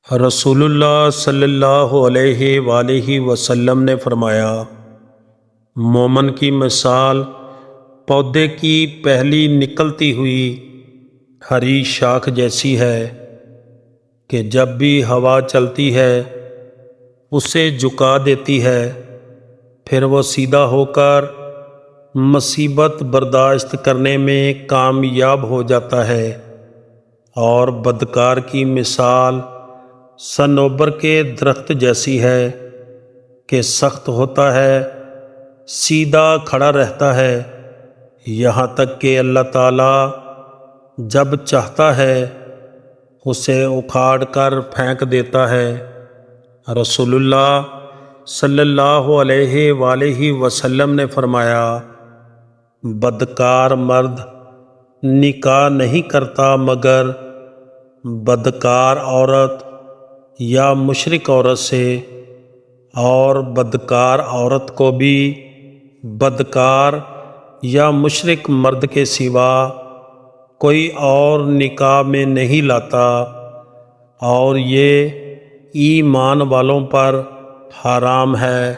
رسول اللہ صلی اللہ علیہ وآلہ وسلم نے فرمایا، مومن کی مثال پودے کی پہلی نکلتی ہوئی ہری شاخ جیسی ہے کہ جب بھی ہوا چلتی ہے اسے جھکا دیتی ہے، پھر وہ سیدھا ہو کر مصیبت برداشت کرنے میں کامیاب ہو جاتا ہے۔ اور بدکار کی مثال صنوبر کے درخت جیسی ہے کہ سخت ہوتا ہے، سیدھا کھڑا رہتا ہے، یہاں تک کہ اللہ تعالیٰ جب چاہتا ہے اسے اکھاڑ کر پھینک دیتا ہے۔ رسول اللہ صلی اللہ علیہ وآلہ وسلم نے فرمایا، بدکار مرد نکاح نہیں کرتا مگر بدکار عورت یا مشرک عورت سے، اور بدکار عورت کو بھی بدکار یا مشرک مرد کے سوا کوئی اور نکاح میں نہیں لاتا، اور یہ ایمان والوں پر حرام ہے۔